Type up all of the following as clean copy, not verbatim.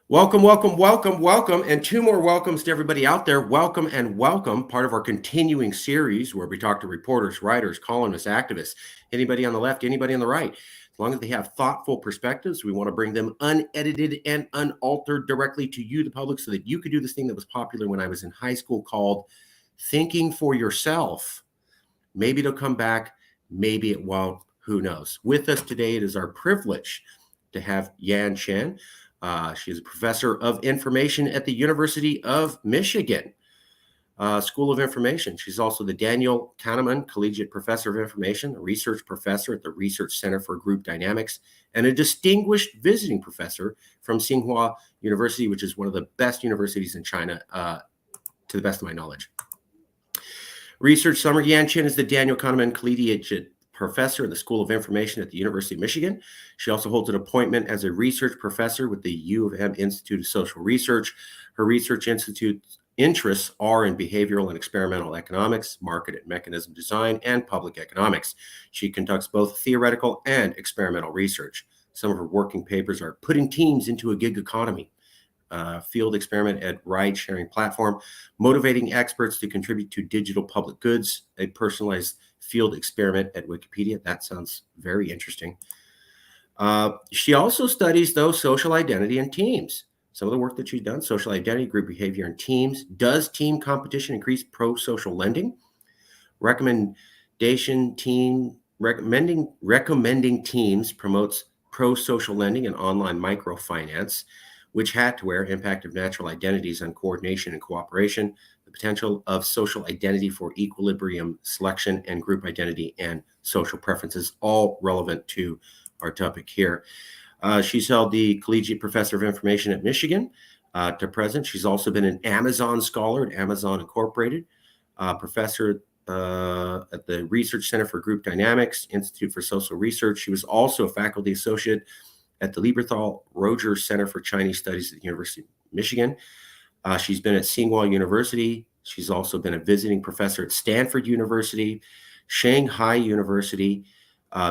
Welcome, welcome, welcome, welcome, and two more welcomes to everybody out there. Welcome and welcome, part of our continuing series where we talk to reporters, writers, columnists, activists, anybody on the left, anybody on the right. As long as they have thoughtful perspectives, we want to bring them unedited and unaltered directly to you, the public, so that you could do this thing that was popular when I was in high school called thinking for yourself. Maybe it'll come back, maybe it won't, who knows. With us today, it is our privilege to have Chen. She is a professor of information at the University of Michigan School of Information. She's also the Daniel Kahneman Collegiate Professor of Information, a research professor at the Research Center for Group Dynamics, and a distinguished visiting professor from Tsinghua University, which is one of the best universities in China, to the best of my knowledge. Research summary: Chen is the Daniel Kahneman Collegiate Professor in the School of Information at the University of Michigan. She also holds an appointment as a research professor with the U of M Institute of Social Research. Her research interests are in behavioral and experimental economics, market and mechanism design, and public economics. She conducts both theoretical and experimental research. Some of her working papers are Putting Teams into a Gig Economy, Field Experiment at Ride-Sharing Platform, Motivating Experts to Contribute to Digital Public Goods, a Personalized Field Experiment at Wikipedia. That sounds very interesting. She also studies, though, social identity and teams. Some of the work that she's done: social identity, group behavior, and teams. Does team competition increase pro-social lending? Recommending teams promotes pro-social lending and online microfinance. Which hat to wear? Impact of natural identities on coordination and cooperation, the potential of social identity for equilibrium selection, and group identity and social preferences, all relevant to our topic here. She's held the Collegiate Professor of Information at Michigan to present. She's also been an Amazon scholar at Amazon Incorporated, professor at the Research Center for Group Dynamics, Institute for Social Research. She was also a faculty associate at the Lieberthal Rogers Center for Chinese Studies at the University of Michigan. She's been at Tsinghua University. She's also been a visiting professor at Stanford University, Shanghai University,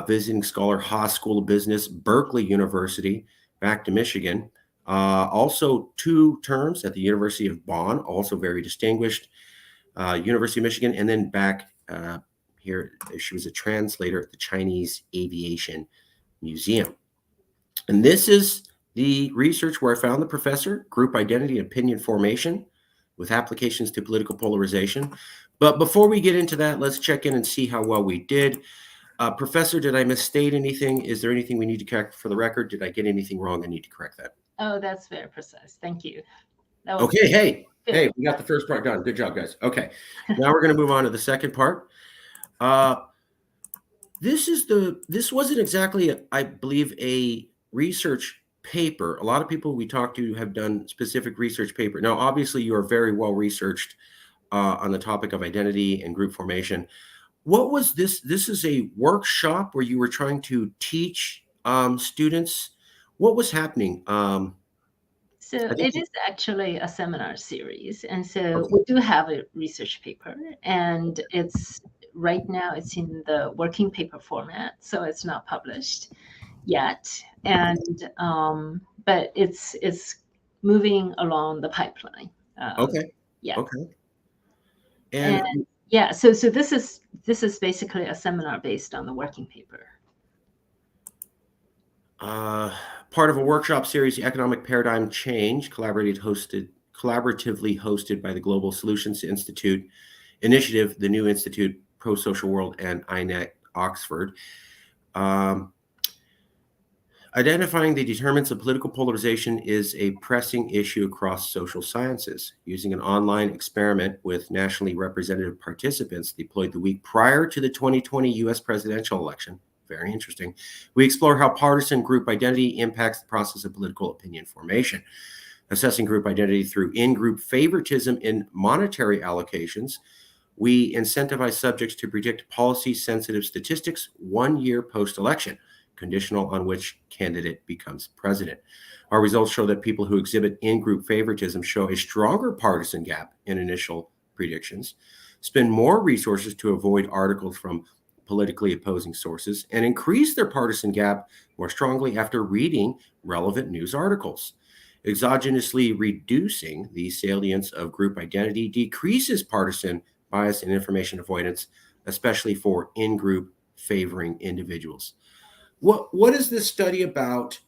visiting scholar, Haas School of Business, Berkeley University, back to Michigan. Also 2 terms at the University of Bonn, also very distinguished, University of Michigan, and then back here, she was a translator at the Chinese Aviation Museum. And this is the research where I found the professor: group identity and opinion formation with applications to political polarization. But before we get into that, let's check in and see how well we did. Professor, did I misstate anything? Is there anything we need to correct for the record? Did I get anything wrong? I need to correct that. Oh, that's very precise. Thank you. Okay, hey, we got the first part done. Good job, guys. Okay, now we're going to move on to the second part. This wasn't exactly, I believe, a research paper. A lot of people we talk to have done specific research paper. Now, obviously, you are very well researched on the topic of identity and group formation. What was this? This is a workshop where you were trying to teach students. What was happening? So it is actually a seminar series. And so we do have a research paper, and right now it's in the working paper format, so it's not published yet. And but it's moving along the pipeline. Okay. Yeah. Okay. And yeah, so this is basically a seminar based on the working paper. Part of a workshop series, the Economic Paradigm Change, collaboratively hosted by the Global Solutions Institute Initiative, the New Institute, Pro-Social World, and INET Oxford. Identifying the determinants of political polarization is a pressing issue across social sciences. Using an online experiment with nationally representative participants deployed the week prior to the 2020 U.S. presidential election, very interesting, we explore how partisan group identity impacts the process of political opinion formation. Assessing group identity through in-group favoritism in monetary allocations, we incentivize subjects to predict policy-sensitive statistics 1 year post-election, conditional on which candidate becomes president. Our results show that people who exhibit in-group favoritism show a stronger partisan gap in initial predictions, spend more resources to avoid articles from politically opposing sources, and increase their partisan gap more strongly after reading relevant news articles. Exogenously reducing the salience of group identity decreases partisan bias and information avoidance, especially for in-group favoring individuals. What is this study about?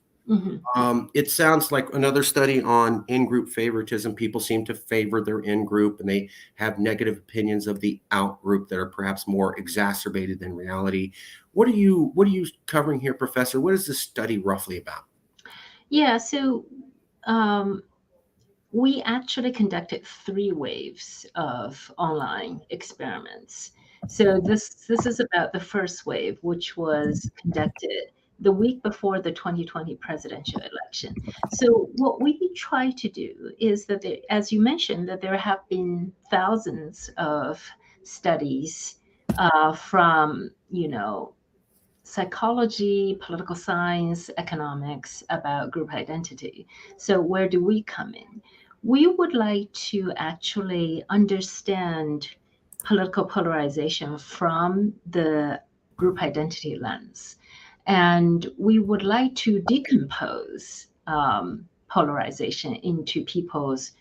It sounds like another study on in-group favoritism. People seem to favor their in-group, and they have negative opinions of the out-group that are perhaps more exacerbated than reality. What are you covering here, Professor? What is this study roughly about? Yeah, so we actually conducted 3 waves of online experiments. So this is about the first wave, which was conducted the week before the 2020 presidential election. So what we try to do is that, as you mentioned, that there have been thousands of studies from, psychology, political science, economics about group identity. So, where do we come in? We would like to actually understand political polarization from the group identity lens. And we would like to decompose polarization into people's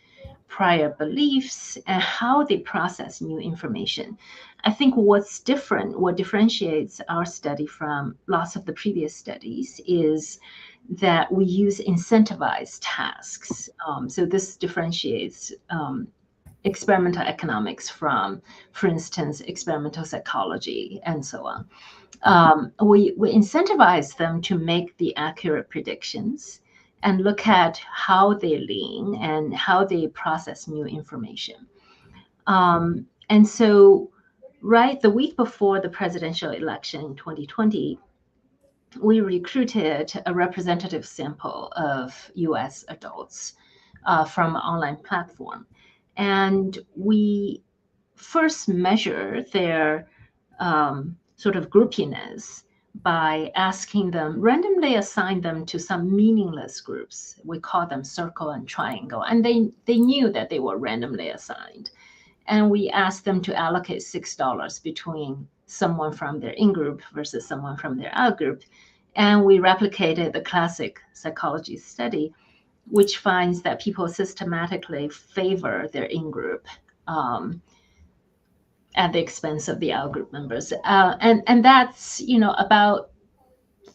prior beliefs and how they process new information. I think what's different, what differentiates our study from lots of the previous studies is that we use incentivized tasks. So this differentiates experimental economics from, for instance, experimental psychology and so on. We incentivize them to make the accurate predictions and look at how they lean and how they process new information. And so, right, the week before the presidential election in 2020, we recruited a representative sample of US adults from an online platform. And we first measure their sort of groupiness by asking them, randomly assign them to some meaningless groups. We call them circle and triangle. And they knew that they were randomly assigned. And we asked them to allocate $6 between someone from their in group versus someone from their out group. And we replicated the classic psychology study, which finds that people systematically favor their in group at the expense of the out group members. And that's, about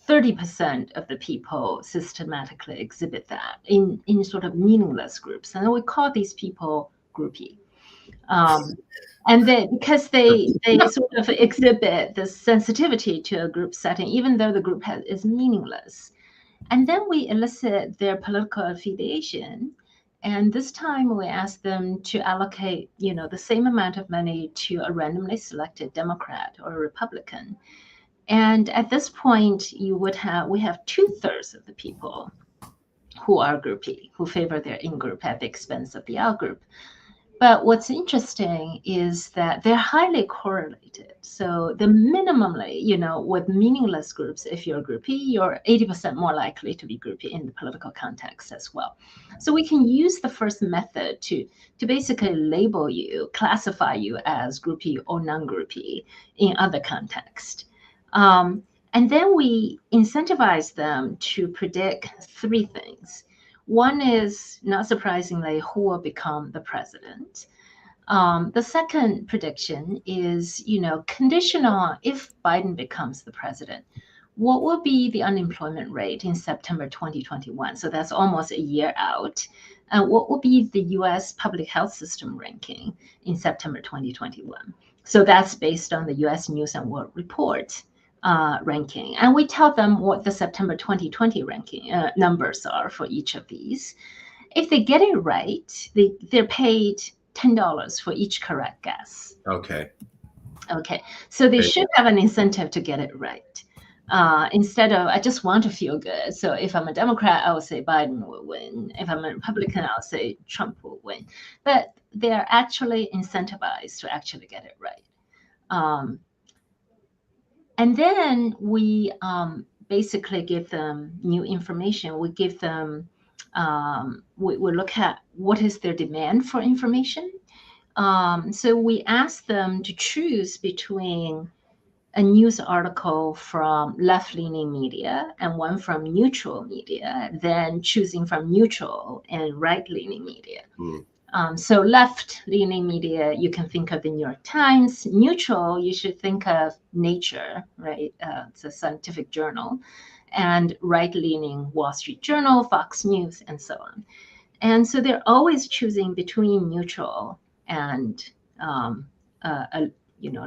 30% of the people systematically exhibit that in sort of meaningless groups. And we call these people groupie. And because they sort of exhibit this sensitivity to a group setting, even though the group is meaningless. And then we elicit their political affiliation. And this time we ask them to allocate, the same amount of money to a randomly selected Democrat or a Republican. And at this point, we have 2/3 of the people who are groupie, who favor their in-group at the expense of the out-group. But what's interesting is that they're highly correlated. So the minimally, with meaningless groups, if you're a groupie, you're 80% more likely to be groupie in the political context as well. So we can use the first method to basically label you, classify you as groupie or non-groupie in other contexts. And then we incentivize them to predict 3 things. One is, not surprisingly, who will become the president. The second prediction is, conditional if Biden becomes the president, what will be the unemployment rate in September 2021? So that's almost a year out. And what will be the US public health system ranking in September 2021? So that's based on the US News and World Report ranking. And we tell them what the September 2020 ranking numbers are for each of these. If they get it right, they're paid $10 for each correct guess. Okay. So they should have an incentive to get it right. Instead of, I just want to feel good. So if I'm a Democrat, I will say Biden will win. If I'm a Republican, I'll say Trump will win. But they're actually incentivized to actually get it right. And then we basically give them new information. We give them, we look at what is their demand for information. So we ask them to choose between a news article from left-leaning media and one from neutral media than choosing from neutral and right-leaning media. So left-leaning media, you can think of the New York Times. Neutral, you should think of Nature, right? It's a scientific journal. And right-leaning Wall Street Journal, Fox News, and so on. And so they're always choosing between neutral and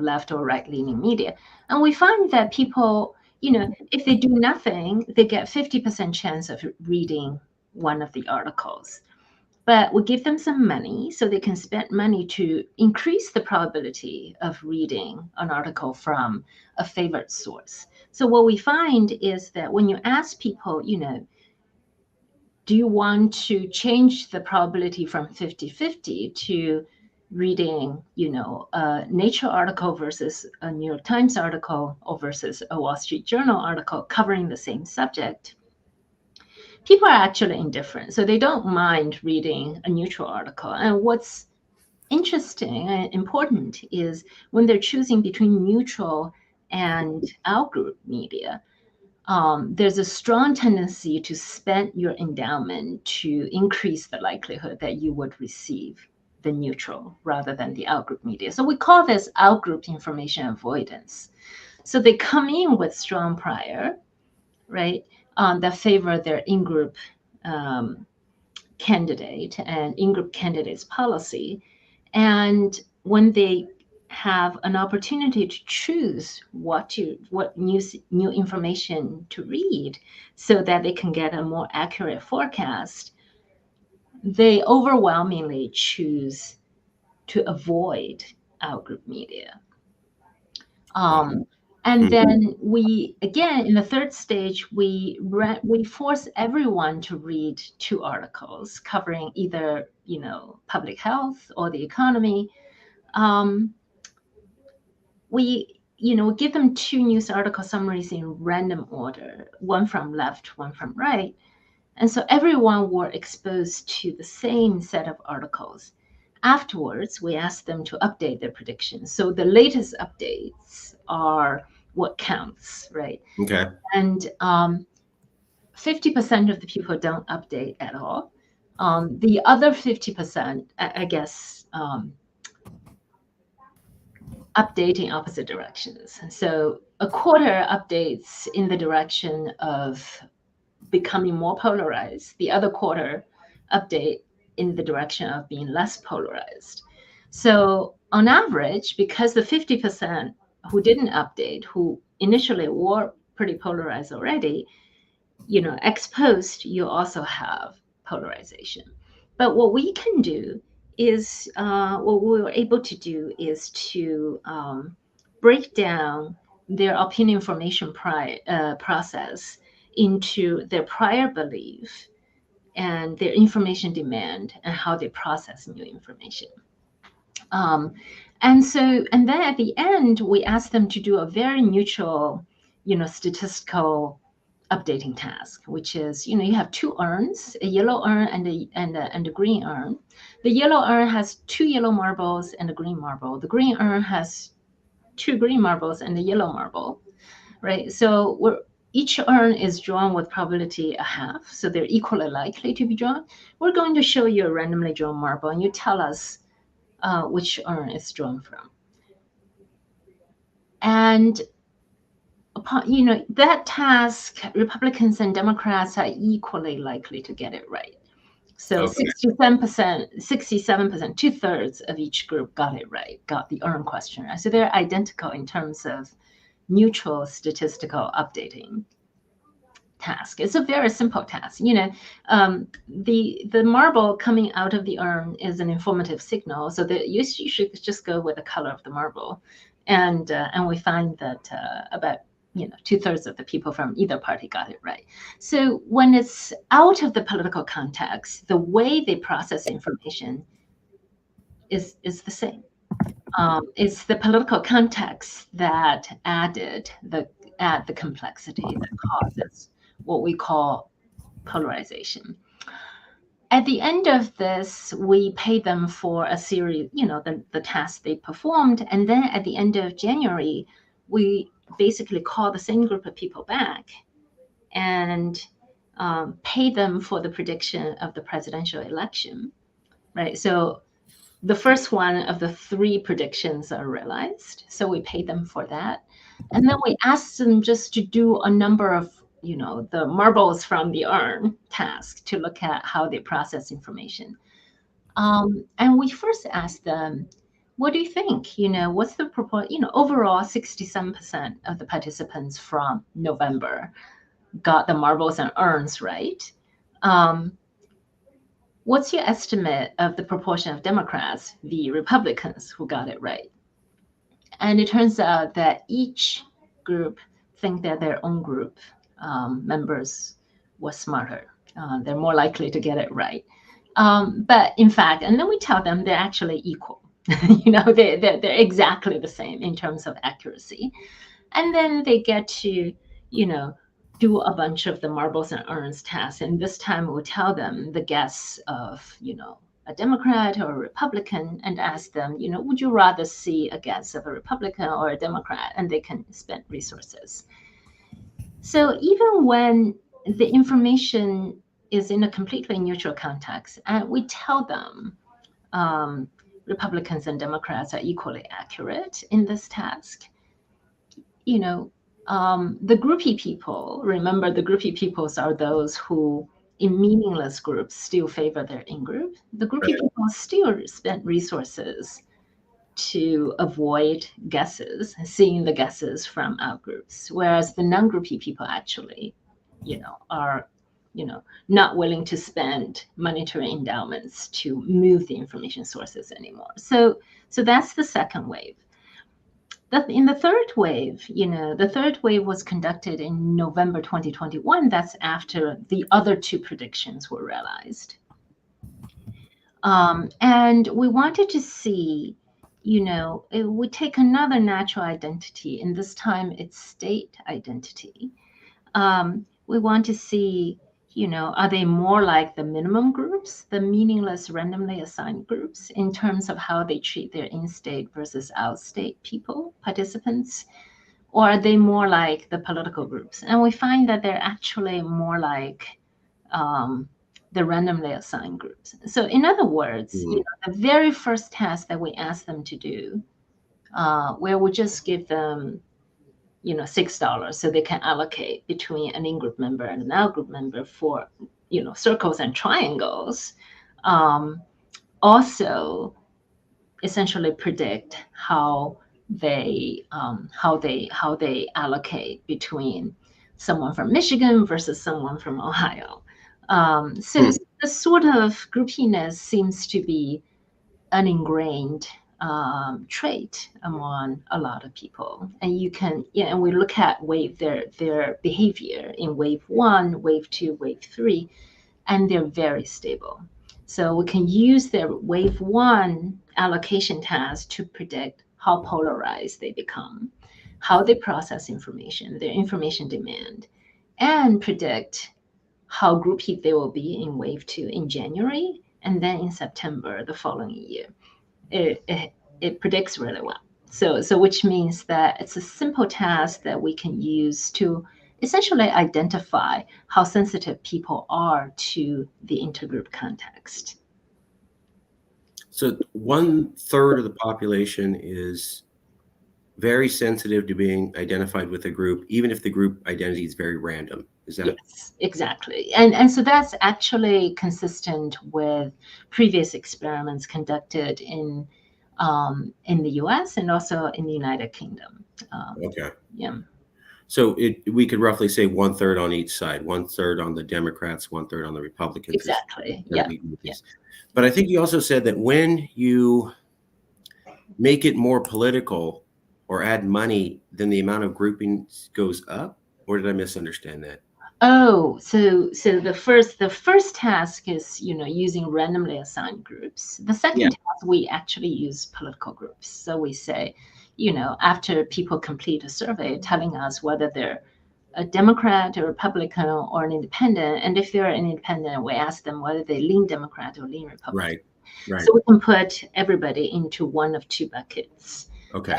left or right-leaning media. And we find that people, if they do nothing, they get 50% chance of reading one of the articles. But we give them some money so they can spend money to increase the probability of reading an article from a favorite source. So what we find is that when you ask people, do you want to change the probability from 50-50 to reading, a Nature article versus a New York Times article or versus a Wall Street Journal article covering the same subject? People are actually indifferent. So they don't mind reading a neutral article. And what's interesting and important is when they're choosing between neutral and outgroup media, there's a strong tendency to spend your endowment to increase the likelihood that you would receive the neutral rather than the outgroup media. So we call this outgroup information avoidance. So they come in with strong prior, right, that favor their in-group candidate and in-group candidate's policy. And when they have an opportunity to choose what new information to read so that they can get a more accurate forecast, they overwhelmingly choose to avoid outgroup media. And then we, again, in the third stage, we force everyone to read 2 articles covering either, public health or the economy. We give them 2 news article summaries in random order, one from left, one from right. And so everyone were exposed to the same set of articles. Afterwards, we asked them to update their predictions. So the latest updates are what counts, right? Okay. And 50% of the people don't update at all. The other 50%, I guess, updating opposite directions. So a quarter updates in the direction of becoming more polarized. The other quarter update in the direction of being less polarized. So on average, because the 50% who didn't update, who initially were pretty polarized already, ex post, you also have polarization. But what we can do is, what we were able to do is to break down their opinion formation process into their prior belief and their information demand and how they process new information. And then at the end, we ask them to do a very neutral, statistical updating task, which is, you have 2 urns, a yellow urn and a green urn. The yellow urn has 2 yellow marbles and a green marble. The green urn has 2 green marbles and a yellow marble, right? So each urn is drawn with probability a half, so they're equally likely to be drawn. We're going to show you a randomly drawn marble, and you tell us which urn it's drawn from. And upon, that task, Republicans and Democrats are equally likely to get it right. So okay. 67%, 2/3 of each group got it right, got the urn question right. So they're identical in terms of neutral statistical updating task. It's a very simple task. The marble coming out of the urn is an informative signal, so that you should just go with the color of the marble, and we find that about 2/3 of the people from either party got it right. So when it's out of the political context, the way they process information is the same. It's the political context that add the complexity that causes what we call polarization. At the end of this, we pay them for a series, the task they performed. And then at the end of January, we basically call the same group of people back and pay them for the prediction of the presidential election, right? So the first one of the 3 predictions are realized, so we pay them for that. And then we ask them just to do a number of, the marbles from the urn task to look at how they process information. And we first asked them, what do you think? What's the overall 67% of the participants from November got the marbles and urns right. What's your estimate of the proportion of Democrats, the Republicans, who got it right? And it turns out that each group think that their own group members was smarter. They're more likely to get it right. But in fact, and then we tell them they're actually equal. They're exactly the same in terms of accuracy. And then they get to, do a bunch of the marbles and urns tasks. And this time we'll tell them the guess of, a Democrat or a Republican and ask them, would you rather see a guess of a Republican or a Democrat? And they can spend resources. So even when the information is in a completely neutral context, and we tell them Republicans and Democrats are equally accurate in this task, the groupie people, remember the groupie peoples are those who in meaningless groups still favor their in-group. The groupie people still spend resources to avoid guesses, seeing the guesses from out groups, whereas the non-groupie people actually, are, not willing to spend monetary endowments to move the information sources anymore. So that's the second wave. In the third wave, the third wave was conducted in November 2021. That's after the other 2 predictions were realized. And we wanted to see, it would take another natural identity, and this time it's state identity. We want to see, are they more like the minimum groups, the meaningless randomly assigned groups, in terms of how they treat their in-state versus out-state people, participants? Or are they more like the political groups? And we find that they're actually more like the randomly assigned groups. So in other words, the very first task that we asked them to do, where we just give them $6 so they can allocate between an in-group member and an out-group member for, circles and triangles, also essentially predict how they allocate between someone from Michigan versus someone from Ohio. So this sort of groupiness seems to be an ingrained trait among a lot of people. And and we look at their behavior in wave 1, wave 2, wave 3, and they're very stable. So we can use their wave 1 allocation task to predict how polarized they become, how they process information, their information demand, and predict how groupie they will be in wave 2 in January, and then in September the following year. It predicts really well. So which means that it's a simple task that we can use to essentially identify how sensitive people are to the intergroup context. So 1/3 of the population is very sensitive to being identified with a group, even if the group identity is very random. Is that? Yes, exactly. And so that's actually consistent with previous experiments conducted in the US and also in the United Kingdom. Okay. Yeah. So we could roughly say 1/3 on each side, 1/3 on the Democrats, 1/3 on the Republicans. Exactly. Yeah. But I think you also said that when you make it more political or add money, then the amount of groupings goes up? Or did I misunderstand that? Oh, so the first task is, using randomly assigned groups. The second task, we actually use political groups. So we say, after people complete a survey telling us whether they're a Democrat, a Republican, or an independent, and if they're an independent, we ask them whether they lean Democrat or lean Republican. Right. So we can put everybody into one of 2 buckets. Okay.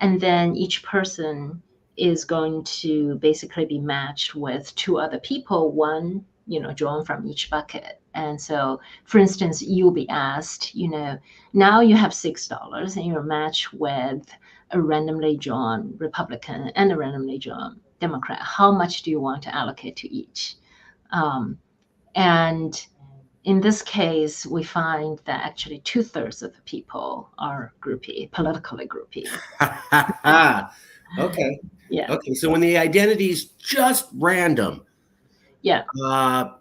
And then each person is going to basically be matched with two other people, one, drawn from each bucket. And so, for instance, you'll be asked, now you have $6 and you're matched with a randomly drawn Republican and a randomly drawn Democrat. How much do you want to allocate to each? And in this case, we find that actually 2/3 of the people are groupie, politically groupie. Okay. Yeah. Okay. So when the identity is just random, Yeah.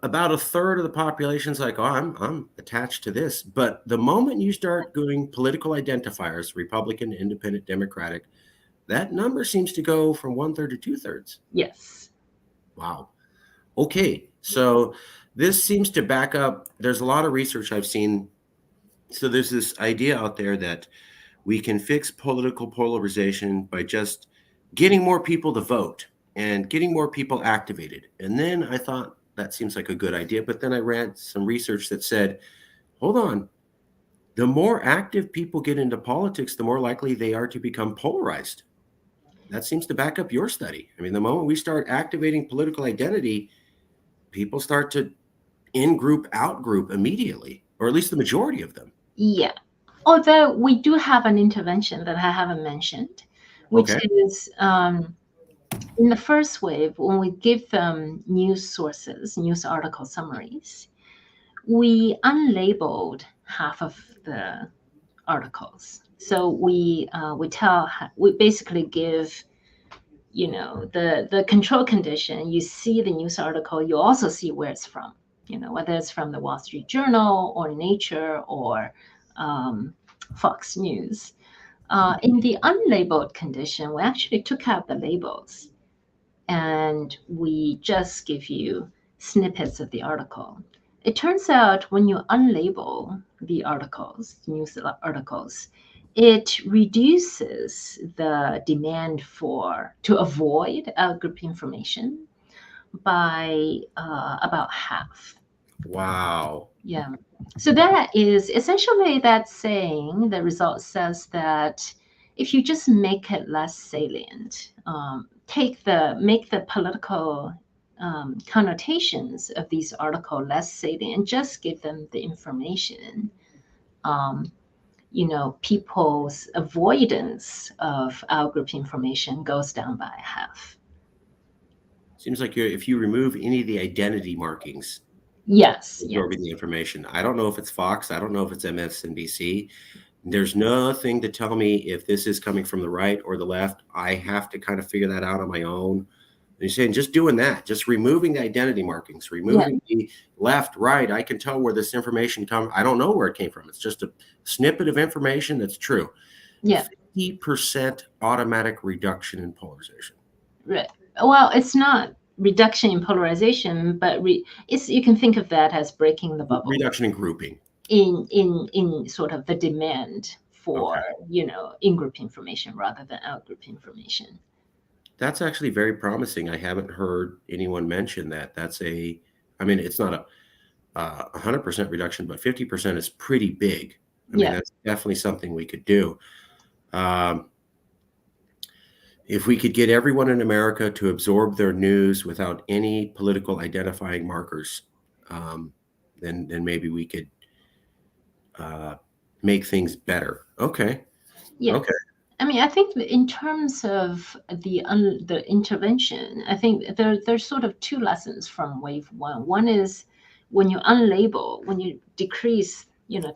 About a third of the population's like, oh, I'm attached to this. But the moment you start doing political identifiers, Republican, Independent, Democratic, that number seems to go from 1/3 to 2/3. Yes. Wow. Okay. So this seems to back up. There's a lot of research I've seen. So there's this idea out there that we can fix political polarization by just getting more people to vote and getting more people activated. And then I thought that seems like a good idea. But then I read some research that said, hold on, the more active people get into politics, the more likely they are to become polarized. That seems to back up your study. I mean, the moment we start activating political identity, people start to in-group, out-group immediately, or at least the majority of them. Yeah. Although we do have an intervention that I haven't mentioned, which is in the first wave, when we give them news sources, news article summaries, we unlabeled half of the articles. So we basically give, the control condition. You see the news article, you also see where it's from. Whether it's from the Wall Street Journal or Nature or Fox News. In the unlabeled condition, we actually took out the labels and we just give you snippets of the article. It turns out when you unlabel the articles, news articles, it reduces the demand to avoid outgroup information by about half. Wow. Yeah. So that is essentially that saying, the result says that if you just make it less salient, make the political connotations of these articles less salient, just give them the information, people's avoidance of outgroup information goes down by half. Seems like if you remove any of the identity markings, Yes. absorbing the information. I don't know if it's Fox. I don't know if it's MSNBC. There's nothing to tell me if this is coming from the right or the left. I have to kind of figure that out on my own. And you're saying just doing that, just removing the identity markings, removing the left, right. I can tell where this information comes. I don't know where it came from. It's just a snippet of information that's true. Yeah. 50% automatic reduction in polarization. Right. Well, it's not reduction in polarization, but you can think of that as breaking the bubble. Reduction in grouping. In sort of the demand for in-group information rather than out-group information. That's actually very promising. I haven't heard anyone mention that. It's not a 100% reduction, but 50% is pretty big. I mean, that's definitely something we could do. If we could get everyone in America to absorb their news without any political identifying markers, then maybe we could make things better. Okay. Yeah. Okay. I mean, I think in terms of the intervention, I think there's sort of two lessons from wave one. One is when you unlabel, when you decrease,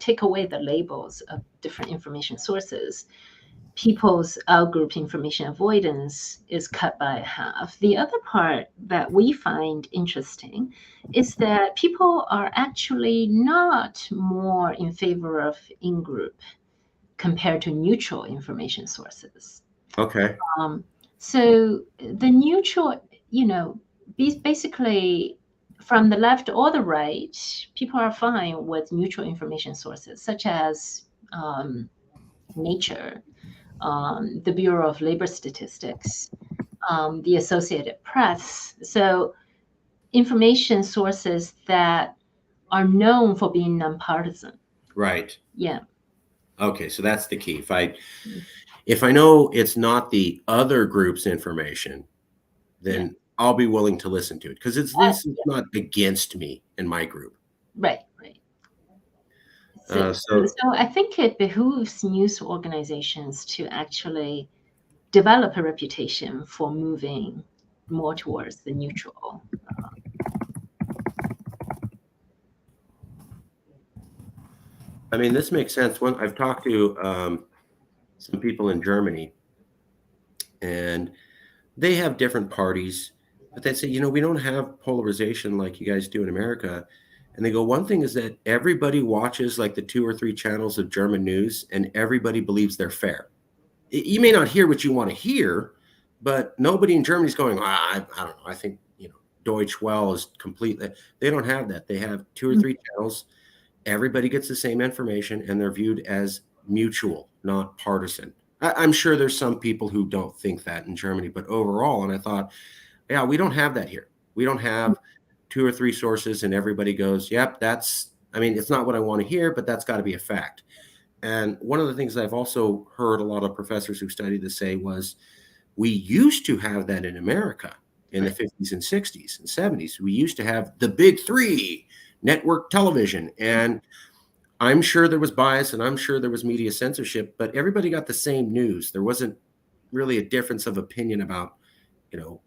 take away the labels of different information sources, people's outgroup information avoidance is cut by half. The other part that we find interesting is that people are actually not more in favor of in-group compared to neutral information sources. Okay. So the neutral, basically from the left or the right, people are fine with neutral information sources such as Nature, the Bureau of Labor Statistics, the Associated Press. So information sources that are known for being nonpartisan. Right. Yeah. Okay, so that's the key. If I know it's not the other group's information, Yeah. then I'll be willing to listen to it because at least it's not against me and my group. Right. So, So so I think it behooves news organizations to actually develop a reputation for moving more towards the neutral. I mean, this makes sense. When I've talked to some people in Germany, and they have different parties, but they say, we don't have polarization like you guys do in America. And they go, one thing is that everybody watches like the 2 or 3 channels of German news, and everybody believes they're fair. You may not hear what you want to hear, but nobody in Germany is going, I don't know. I think, Deutsche Welle is completely, they don't have that. They have 2 or 3 channels. Everybody gets the same information, and they're viewed as mutual, not partisan. I'm sure there's some people who don't think that in Germany, but overall, and I thought, yeah, we don't have that here. We don't have 2 or 3 sources and everybody goes, yep, it's not what I want to hear, but that's got to be a fact. And one of the things I've also heard a lot of professors who studied this say was, we used to have that in America in the 50s and 60s and 70s. We used to have the big 3, network television. And I'm sure there was bias and I'm sure there was media censorship, but everybody got the same news. There wasn't really a difference of opinion about,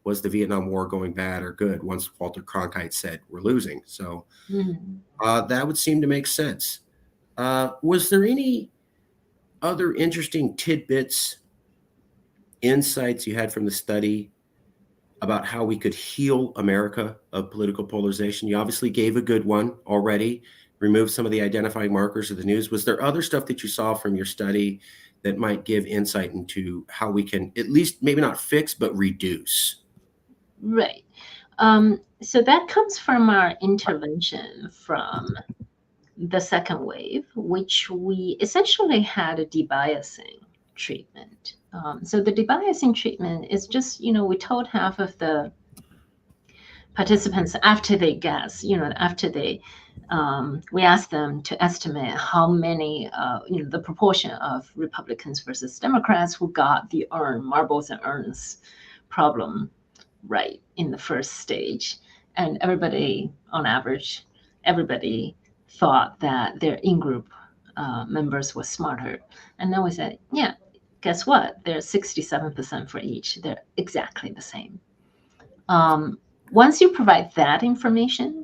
was the Vietnam War going bad or good once Walter Cronkite said we're losing. So that would seem to make sense. Was there any other interesting tidbits, insights you had from the study about how we could heal America of political polarization? You obviously gave a good one already, removed some of the identifying markers of the news. Was there other stuff that you saw from your study that might give insight into how we can at least maybe not fix, but reduce? Right. So that comes from our intervention from the second wave, which we essentially had a debiasing treatment. So the debiasing treatment is just, we told half of the participants after they guess, we asked them to estimate how many, the proportion of Republicans versus Democrats who got the marbles and urns problem right in the first stage. And everybody, on average, everybody thought that their in-group members were smarter. And then we said, yeah, guess what? They're 67% for each. They're exactly the same. Once you provide that information,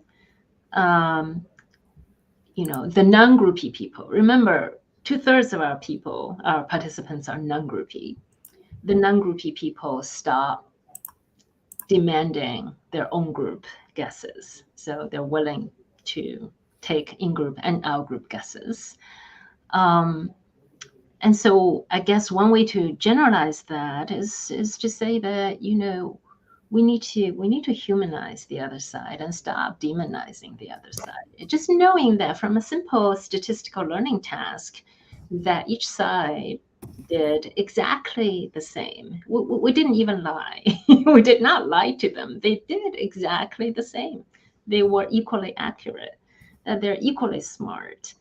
the non-groupie people, remember, 2/3 of our participants are non-groupie. The non-groupie people stop demanding their own group guesses. So they're willing to take in-group and out-group guesses. And so I guess one way to generalize that is to say that, we need to humanize the other side and stop demonizing the other side. Just knowing that from a simple statistical learning task, that each side did exactly the same. We didn't even lie. We did not lie to them. They did exactly the same. They were equally accurate. They're equally smart.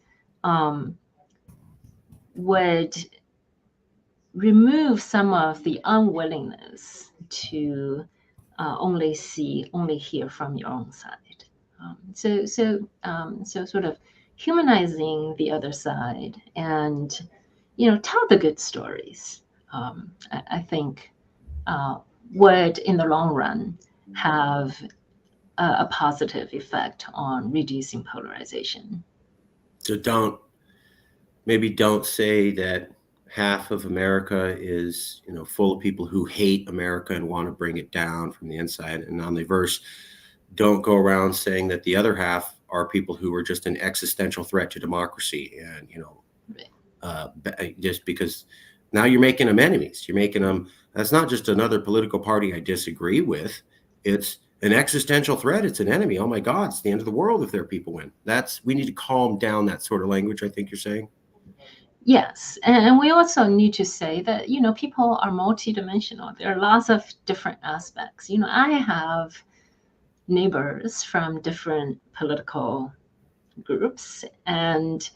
Would remove some of the unwillingness to only hear from your own side. So sort of humanizing the other side and, tell the good stories. I think would, in the long run, have a positive effect on reducing polarization. So don't say that half of America is, full of people who hate America and want to bring it down from the inside. And on the reverse, don't go around saying that the other half are people who are just an existential threat to democracy. And, just because now you're making them enemies, you're making them, that's not just another political party I disagree with. It's an existential threat. It's an enemy. Oh my God, it's the end of the world if their people win. We need to calm down that sort of language, I think you're saying. Yes, and we also need to say that, people are multidimensional. There are lots of different aspects. I have neighbors from different political groups, and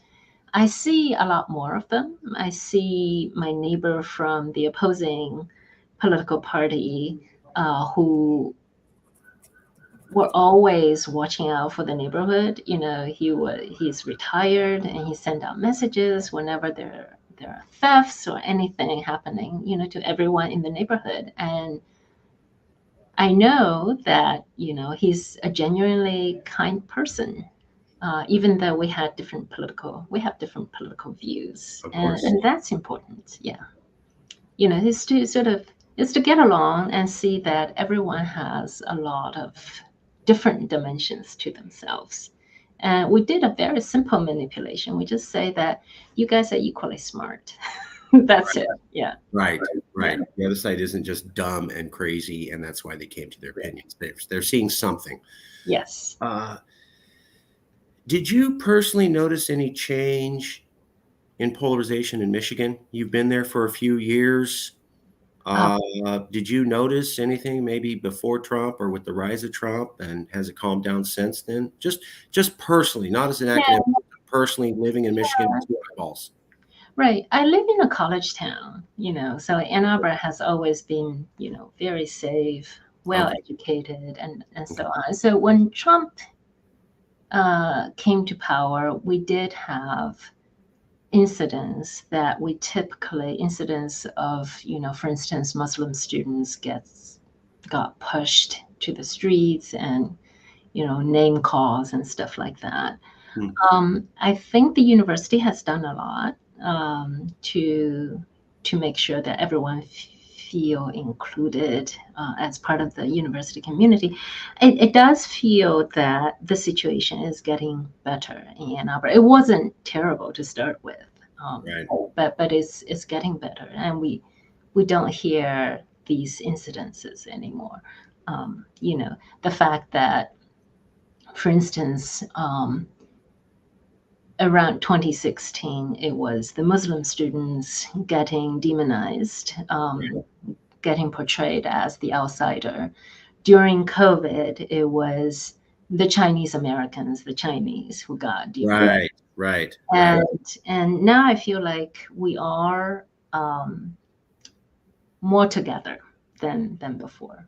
I see a lot more of them. I see my neighbor from the opposing political party who were always watching out for the neighborhood. He's retired and he sent out messages whenever there are thefts or anything happening, to everyone in the neighborhood. And I know that, he's a genuinely kind person, even though we have different political views, Of course. and that's important. Yeah, is to get along and see that everyone has a lot of different dimensions to themselves. And we did a very simple manipulation. We just say that you guys are equally smart. That's it. Yeah. Right. Yeah. The other side isn't just dumb and crazy, and that's why they came to their opinions. They're seeing something. Yes. Did you personally notice any change in polarization in Michigan? You've been there for a few years. Did you notice anything maybe before Trump or with the rise of Trump, and has it calmed down since then? Just personally, not as an academic, personally living in Michigan with 2 eyeballs. Right. I live in a college town, so Ann Arbor has always been, very safe, well educated, and so on. So when Trump came to power, we did have incidents of, for instance, Muslim students got pushed to the streets and, name calls and stuff like that. I think the university has done a lot to make sure that everyone feel included as part of the university community. It does feel that the situation is getting better in Ann Arbor. It wasn't terrible to start with, but it's getting better, and we don't hear these incidences anymore. The fact that, for instance, around 2016, it was the Muslim students getting demonized, getting portrayed as the outsider. During COVID, it was the Chinese Americans, the Chinese who got demonized. Right. And now I feel like we are more together than before.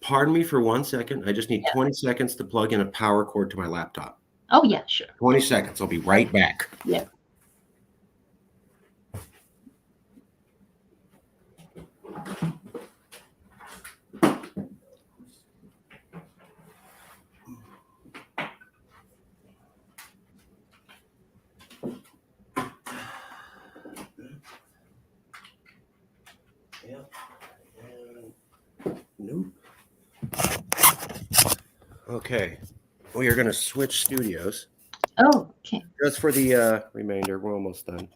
Pardon me for 1 second. I just need 20 seconds to plug in a power cord to my laptop. Oh, yeah, sure. 20 seconds. I'll be right back. Yeah. Nope. Okay. We are going to switch studios. Oh, okay. Just for the remainder, we're almost done.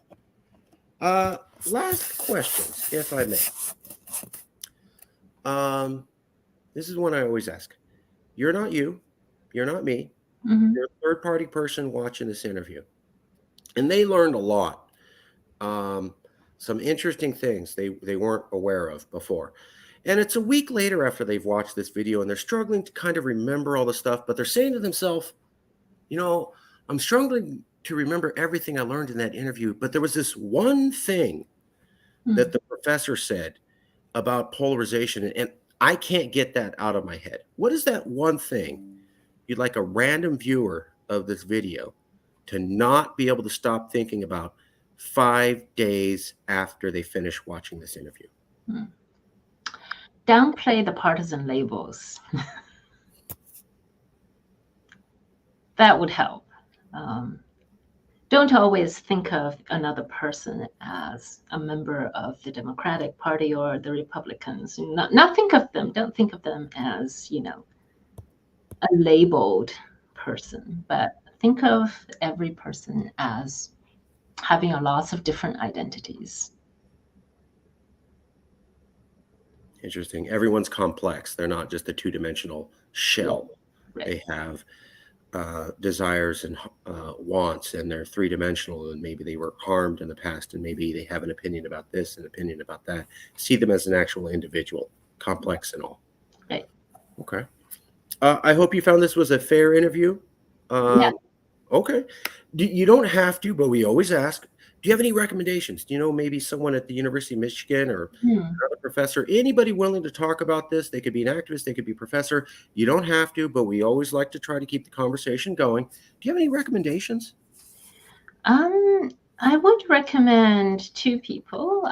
Last questions, if I may. This is one I always ask. You're not you. You're not me. Mm-hmm. You're a third-party person watching this interview. And they learned a lot. Some interesting things they weren't aware of before. And it's a week later after they've watched this video and they're struggling to kind of remember all the stuff, but they're saying to themselves, I'm struggling to remember everything I learned in that interview, but there was this one thing that the professor said about polarization, and I can't get that out of my head. What is that one thing you'd like a random viewer of this video to not be able to stop thinking about 5 days after they finish watching this interview? Downplay the partisan labels. That would help. Don't always think of another person as a member of the Democratic Party or the Republicans. Not think of them. Don't think of them as, a labeled person, but think of every person as having a lots of different identities. Interesting. Everyone's complex. They're not just a two-dimensional shell. Right. They have desires and wants, and they're three-dimensional, and maybe they were harmed in the past, and maybe they have an opinion about this, an opinion about that. See them as an actual individual, complex and all. Right. Okay. I hope you found this was a fair interview. Yeah. Okay. You don't have to, but we always ask. Do you have any recommendations? Do you know maybe someone at the University of Michigan or Hmm. another professor, anybody willing to talk about this? They could be an activist, they could be a professor. You don't have to, but we always like to try to keep the conversation going. Do you have any recommendations? Um, I would recommend two people.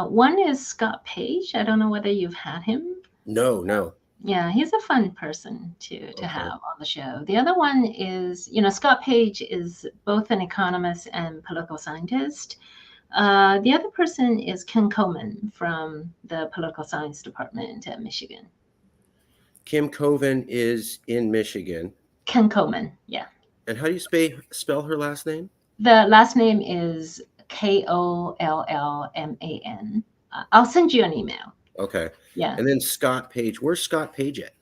One is Scott Page. I don't know whether you've had him. No, no. Yeah, he's a fun person to Okay. have on the show. The other one is, Scott Page is both an economist and political scientist. The other person is Ken Coleman from the political science department at Michigan. Kim Coven is in Michigan. Ken Coleman, yeah. And how do you spell her last name? The last name is Kollman. I'll send you an email. Okay. Yeah. And then Scott Page. Where's Scott Page at?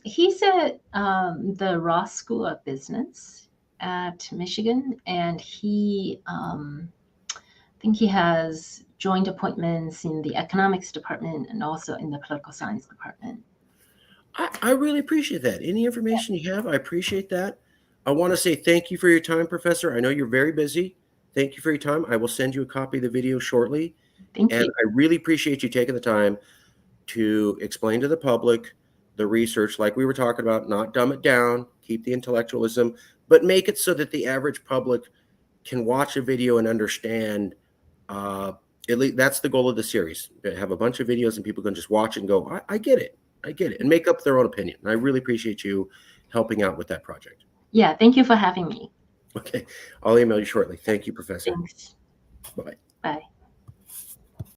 He's at the Ross School of Business at Michigan, and I think he has joint appointments in the economics department and also in the political science department. I really appreciate that. Any information you have, I appreciate that. I want to say thank you for your time, Professor. I know you're very busy. Thank you for your time. I will send you a copy of the video shortly. Thank And you. I really appreciate you taking the time to explain to the public the research, like we were talking about, not dumb it down, keep the intellectualism, but make it so that the average public can watch a video and understand. At least that's the goal of the series. Have a bunch of videos and people can just watch and go, I get it. I get it. And make up their own opinion. And I really appreciate you helping out with that project. Yeah, thank you for having me. Okay. I'll email you shortly. Thank you, Professor. Thanks. Bye. Bye.